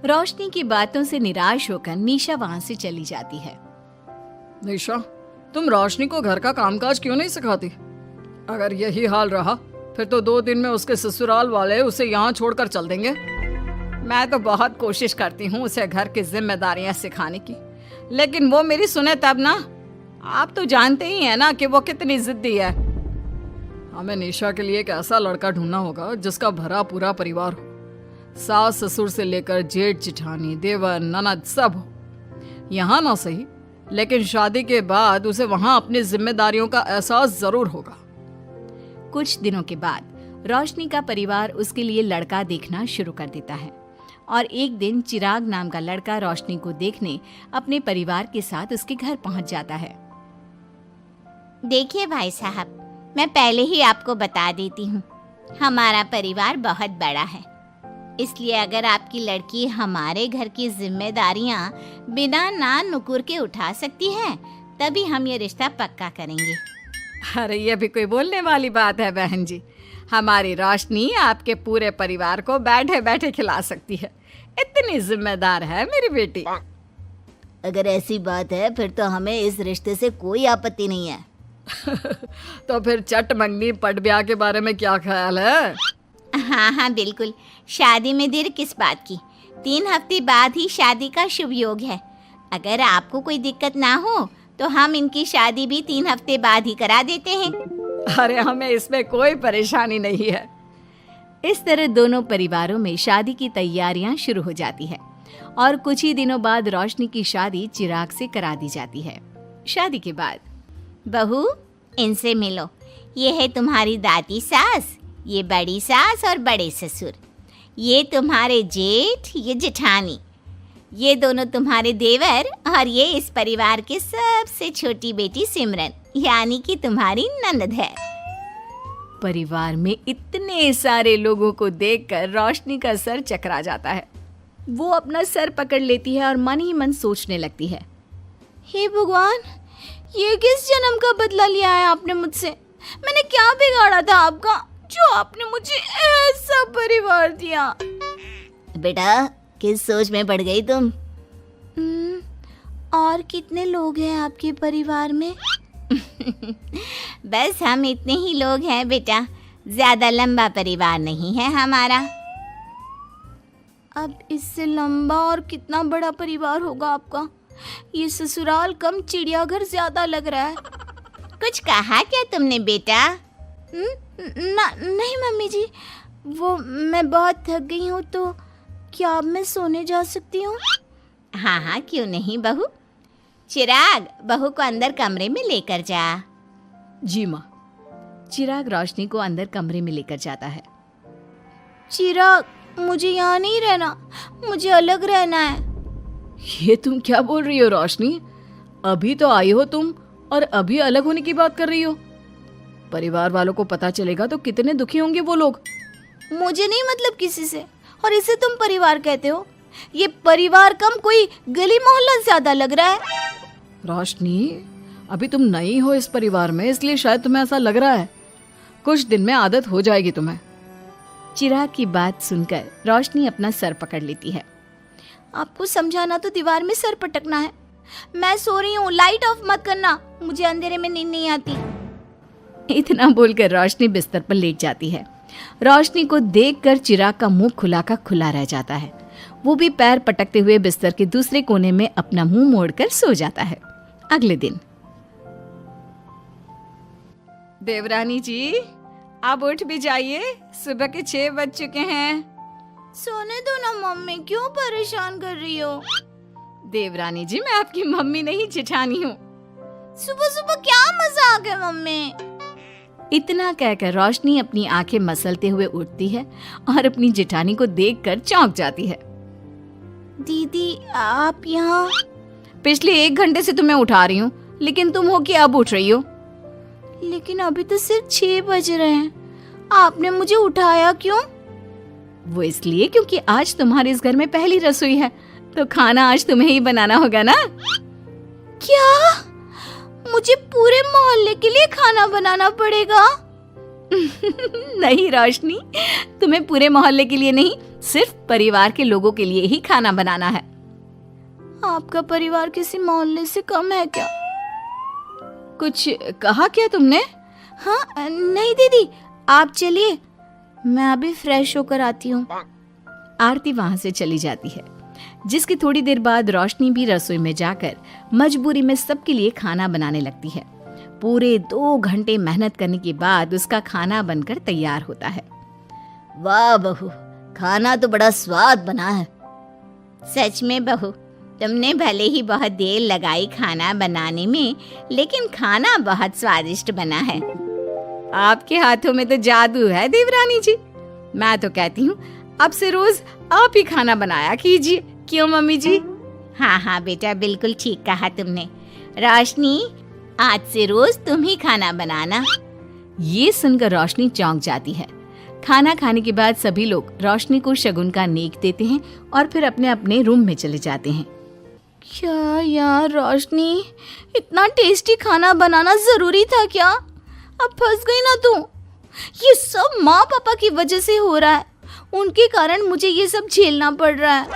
रोशनी की बातों से निराश होकर निशा वहाँ से चली जाती है। निशा, तुम रोशनी को घर का कामकाज क्यों नहीं सिखाती? अगर यही हाल रहा फिर तो 2 दिन में उसके ससुराल वाले उसे यहाँ छोड़कर चल देंगे। मैं तो बहुत कोशिश करती हूँ उसे घर की जिम्मेदारियां सिखाने की, लेकिन वो मेरी सुने तब ना। आप तो जानते ही हैं ना कि वो कितनी जिद्दी है। हमें निशा के लिए एक ऐसा लड़का ढूंढना होगा जिसका भरा पूरा परिवार हो, सास ससुर से लेकर जेठ जिठानी देवर ननद सब हो। यहाँ ना सही, लेकिन शादी के बाद उसे वहाँ अपनी जिम्मेदारियों का एहसास जरूर होगा। कुछ दिनों के बाद रोशनी का परिवार उसके लिए लड़का देखना शुरू कर देता है और एक दिन चिराग नाम का लड़का रोशनी को देखने अपने परिवार के साथ उसके घर पहुंच जाता है। देखिए भाई साहब, मैं पहले ही आपको बता देती हूँ, हमारा परिवार बहुत बड़ा है, इसलिए अगर आपकी लड़की हमारे घर की जिम्मेदारियाँ बिना ना नुकुर के उठा सकती है तभी हम ये रिश्ता पक्का करेंगे। अरे ये भी कोई बोलने वाली बात है बहन जी। हमारी रोशनी आपके पूरे परिवार को बैठे बैठे खिला सकती है, इतनी जिम्मेदार है मेरी बेटी। अगर ऐसी बात है फिर तो हमें इस रिश्ते से कोई आपत्ति नहीं है। तो फिर चट मंगनी पट ब्याह के बारे में क्या ख्याल है? हाँ बिल्कुल, शादी में देर किस बात की, 3 हफ्ते बाद ही शादी का शुभ योग है। अगर आपको कोई दिक्कत ना हो तो हम इनकी शादी भी 3 हफ्ते बाद ही करा देते हैं। अरे हमें इसमें कोई परेशानी नहीं है। इस तरह दोनों परिवारों में शादी की तैयारियां शुरू हो जाती है और कुछ ही दिनों बाद रोशनी की शादी चिराग से करा दी जाती है। शादी के बाद बहू, इनसे मिलो, ये है तुम्हारी दादी सास, ये बड़ी सास और बड़े ससुर, ये तुम्हारे जेठ, ये जेठानी, ये दोनों तुम्हारे देवर और ये इस परिवार की सबसे छोटी बेटी सिमरन, यानी कि तुम्हारी ननद है। परिवार में इतने सारे लोगों को देखकर रोशनी का सर चकरा जाता है। वो अपना सर पकड़ लेती है और मन ही मन सोचने लगती है, हे भगवान, ये किस जन्म का बदला लिया है आपने मुझसे? मैंने क्या बिगाड़ा था आपका जो आपने मुझे ऐसा परिवार दिया? बेटा, किस सोच में पड़ गई तुम? और कितने लोग हैं आपके परिवार में? बस हम इतने ही लोग हैं बेटा, ज्यादा लंबा परिवार नहीं है हमारा। अब इससे लंबा और कितना बड़ा परिवार होगा आपका? ये ससुराल कम चिड़ियाघर ज्यादा लग रहा है। कुछ कहा क्या तुमने बेटा? नहीं मम्मी जी, वो मैं बहुत थक गई हूँ, तो क्या अब मैं सोने जा सकती हूँ? हाँ क्यों नहीं बहू। चिराग, बहू को अंदर कमरे में लेकर जा। जी माँ। चिराग रोशनी को अंदर कमरे में लेकर जाता है। चिराग, मुझे यहाँ नहीं रहना, मुझे अलग रहना है। ये तुम क्या बोल रही हो रोशनी? अभी तो आई हो तुम और अभी अलग होने की बात कर रही हो। परिवार वालों को पता चलेगा तो कितने दुखी होंगे वो लोग। मुझे नहीं मतलब किसी से, और इसे तुम परिवार कहते हो? ये परिवार कम कोई गली मोहल्ला ज्यादा लग रहा है। रोशनी, अभी तुम नई हो इस परिवार में, इसलिए शायद तुम्हें ऐसा लग रहा है। कुछ दिन में आदत हो जाएगी तुम्हें। चिराग की बात सुनकर रोशनी अपना सर पकड़ लेती है। आपको समझाना तो दीवार में सर पटकना है। मैं सो रही हूँ, लाइट ऑफ मत करना, मुझे अंधेरे में नींद नहीं आती। इतना बोलकर रोशनी बिस्तर पर लेट जाती है। रोशनी को देखकर चिराग का मुंह खुला का खुला रह जाता है। वो भी पैर पटकते हुए बिस्तर के दूसरे कोने में अपना मुंह मोड़कर सो जाता है। अगले दिन, देवरानी जी, आप उठ भी जाइए, सुबह के 6 बज चुके हैं। सोने दो ना मम्मी, क्यों परेशान कर रही हो? देवरानी जी, मैं आपकी मम्मी नहीं जेठानी हूँ। सुबह सुबह क्या मजाक है मम्मी? इतना कहकर रोशनी अपनी आंखें मसलते हुए उठती है और अपनी जेठानी को देखकर चौंक जाती है। दीदी, आप यहाँ? पिछले 1 घंटे से तुम्हें उठा रही हूँ, लेकिन तुम हो कि अब उठ रही हो? लेकिन अभी तो सिर्फ 6 बज रहे हैं, आपने मुझे उठाया क्यों? वो इसलिए क्योंकि आज तुम्हारे इस घर में पहली रसोई है, तो खाना आज तुम्हें ही बनाना होगा ना। क्या? मुझे पूरे मोहल्ले के लिए खाना बनाना पड़ेगा? नहीं रोशनी, तुम्हें पूरे मोहल्ले के लिए नहीं, सिर्फ परिवार के लोगों के लिए ही खाना बनाना है। आपका परिवार किसी मोहल्ले से कम है क्या? कुछ कहा क्या तुमने? हाँ नहीं दीदी, आप चलिए, मैं अभी फ्रेश होकर आती हूँ। आरती वहां से चली जाती है, जिसकी थोड़ी देर बाद रोशनी भी रसोई में जाकर मजबूरी में सबके लिए खाना बनाने लगती है। पूरे 2 घंटे मेहनत करने के बाद उसका खाना बनकर तैयार होता है। वाह बहू, खाना तो बड़ा स्वाद बना है। सच में बहू, तुमने भले ही बहुत देर लगाई खाना बनाने में, लेकिन खाना बहुत स्वादिष्ट बना है। आपके हाथों में तो जादू है देवरानी जी। मैं तो कहती हूँ अब से रोज आप ही खाना बनाया कीजिए, क्यों मम्मी जी? हाँ हाँ बेटा, बिल्कुल ठीक कहा तुमने। रोशनी, आज से रोज तुम ही खाना बनाना। ये सुनकर रोशनी चौंक जाती है। खाना खाने के बाद सभी लोग रोशनी को शगुन का नेक देते हैं और फिर अपने अपने रूम में चले जाते हैं। क्या यार रोशनी, इतना टेस्टी खाना बनाना जरूरी था क्या? अब फंस गई ना तू। ये सब माँ पापा की वजह से हो रहा है, उनके कारण मुझे ये सब झेलना पड़ रहा है।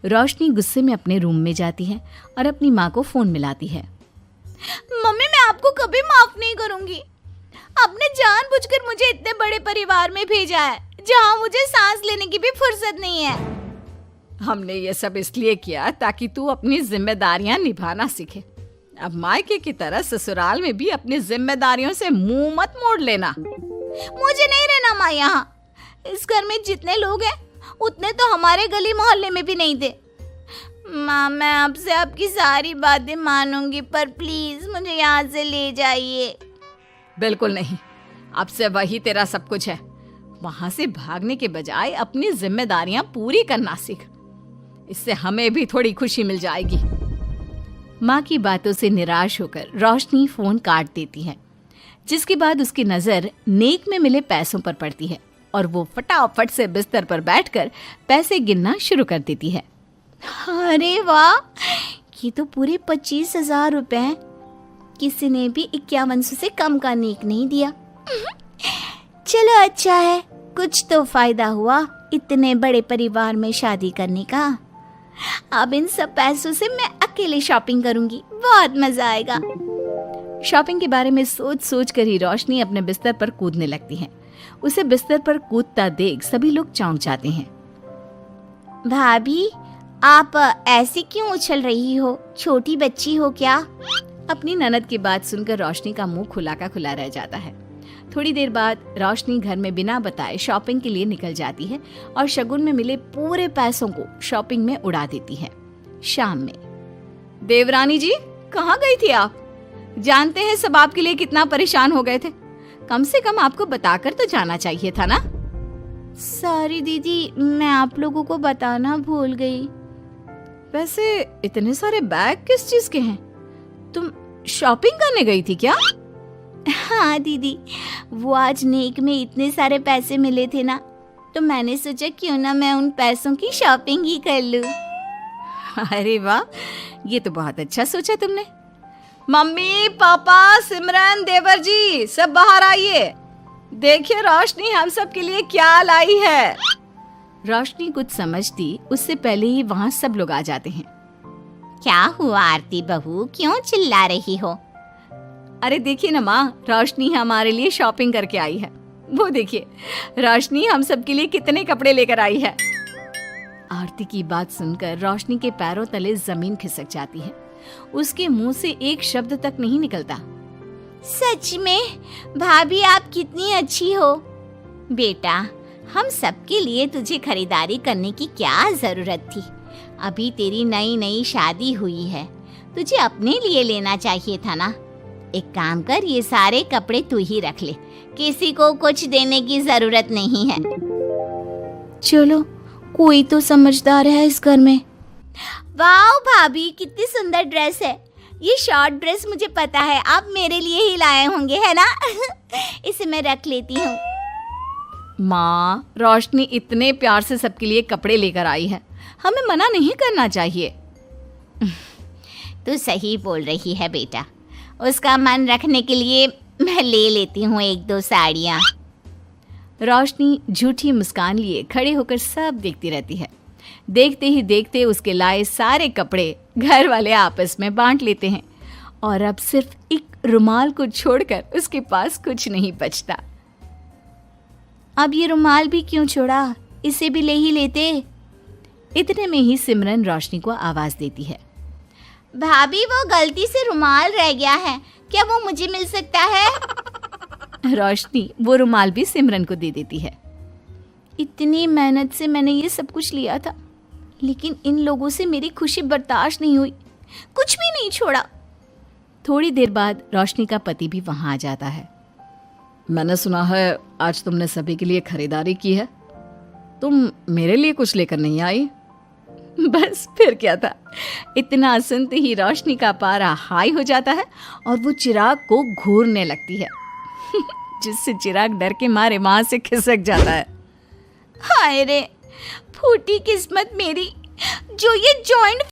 रोशनी गुस्से में अपने रूम में जाती है और अपनी माँ को फोन मिलाती है। मम्मी, मैं आपको कभी माफ नहीं करूंगी। आपने जानबूझकर मुझे इतने बड़े परिवार में भेजा है, जहाँ मुझे सांस लेने की भी फुर्सत नहीं है। हमने ये सब इसलिए किया ताकि तू अपनी जिम्मेदारियां निभाना सीखे। अब मायके की तरह ससुराल में भी अपनी जिम्मेदारियों से मुंह मत मोड़ लेना। मुझे नहीं रहना माँ यहाँ। इस घर में जितने लोग हैं उतने तो हमारे गली मोहल्ले में भी नहीं थे। माँ, मैं आपसे आपकी सारी बातें मानूंगी, पर प्लीज मुझे यहाँ से ले जाइए। बिल्कुल नहीं, अब से वही तेरा सब कुछ है। वहां से भागने के बजाय अपनी जिम्मेदारियां पूरी करना सीख, इससे हमें भी थोड़ी खुशी मिल जाएगी। माँ की बातों से निराश होकर रोशनी फोन काट देती है, जिसके बाद उसकी नजर नेक में मिले पैसों पर पड़ती है और वो फटाफट से बिस्तर पर बैठकर पैसे गिनना शुरू कर देती है। अरे वाह, ये तो पूरे 25,000 रुपए हैं। किसी ने भी 5100 से कम का नेक नहीं दिया। चलो अच्छा है, कुछ तो फायदा हुआ इतने बड़े परिवार में शादी करने का। अब इन सब पैसों से मैं अकेले शॉपिंग करूंगी, बहुत मजा आएगा। शॉपिंग के बारे में सोच सोच कर ही रोशनी अपने बिस्तर पर कूदने लगती है। उसे बिस्तर पर कूदता देख सभी लोग चौंक जाते हैं। भाभी, आप ऐसे क्यों उछल रही हो? छोटी बच्ची हो क्या? अपनी ननद की बात सुनकर रोशनी का मुंह खुला का खुला रह जाता है। थोड़ी देर बाद रोशनी घर में बिना बताए शॉपिंग के लिए निकल जाती है और शगुन में मिले पूरे पैसों को शॉपिंग में उड़ा देती है। शाम में, देवरानी जी, कहाँ गई थी आप? जानते हैं सब आपके लिए कितना परेशान हो गए थे। कम से कम आपको बताकर तो जाना चाहिए था ना। सॉरी दीदी, मैं आप लोगों को बताना भूल गई। वैसे इतने सारे बैग किस चीज के हैं? तुम शॉपिंग करने गई थी क्या? हाँ दीदी, वो आज नेक में इतने सारे पैसे मिले थे ना, तो मैंने सोचा क्यों ना मैं उन पैसों की शॉपिंग ही कर लूं। अरे वाह, ये तो बहुत अच्छा सोचा तुमने। मम्मी, पापा, सिमरन, देवर जी, सब बाहर आइए। देखिए रोशनी हम सब के लिए क्या लाई है। रोशनी कुछ समझती उससे पहले ही वहाँ सब लोग आ जाते हैं। क्या हुआ आरती बहू, क्यों चिल्ला रही हो? अरे देखिए ना माँ, रोशनी हमारे लिए शॉपिंग करके आई है। वो देखिए, रोशनी हम सब के लिए कितने कपड़े लेकर आई है। आरती की बात सुनकर रोशनी के पैरों तले जमीन खिसक जाती है। उसके मुंह से एक शब्द तक नहीं निकलता। सच में भाभी, आप कितनी अच्छी हो। बेटा, हम सबके लिए तुझे खरीदारी करने की क्या जरूरत थी? अभी तेरी नई नई शादी हुई है, तुझे अपने लिए लेना चाहिए था ना। एक काम कर, ये सारे कपड़े तू ही रख ले, किसी को कुछ देने की जरूरत नहीं है। चलो, कोई तो समझदार है इस घर में। वाह भाभी, कितनी सुंदर ड्रेस है। ये शॉर्ट ड्रेस मुझे पता है आप मेरे लिए ही लाए होंगे, है ना? इसे मैं रख लेती हूँ। माँ, रोशनी इतने प्यार से सबके लिए कपड़े लेकर आई है, हमें मना नहीं करना चाहिए। तू सही बोल रही है बेटा, उसका मन रखने के लिए मैं ले लेती हूँ 1-2 साड़ियाँ। रोशनी झूठी मुस्कान लिए खड़े होकर सब देखती रहती है। देखते ही देखते उसके लाए सारे कपड़े घर वाले आपस में बांट लेते हैं और अब सिर्फ एक रुमाल को छोड़कर उसके पास कुछ नहीं बचता। अब ये रुमाल भी क्यों छोड़ा, इसे भी ले ही लेते। इतने में ही सिमरन रोशनी को आवाज देती है। भाभी, वो गलती से रुमाल रह गया है, क्या वो मुझे मिल सकता है? रोशनी वो रुमाल भी सिमरन को दे देती है। इतनी मेहनत से मैंने ये सब कुछ लिया था, लेकिन इन लोगों से मेरी खुशी बर्दाश्त नहीं हुई, कुछ भी नहीं छोड़ा। थोड़ी देर बाद रोशनी का पति भी वहां आ जाता है। मैंने सुना है आज तुमने सभी के लिए खरीदारी की है। तुम मेरे लिए कुछ लेकर नहीं आई? बस फिर क्या था, इतना सुनते ही रोशनी का पारा हाई हो जाता है और वो चिराग को घूरने लगती है जिससे चिराग डर के मारे वहां से खिसक जाता है। हाय रे, फूटी किस्मत मेरी, जो ये जॉइंट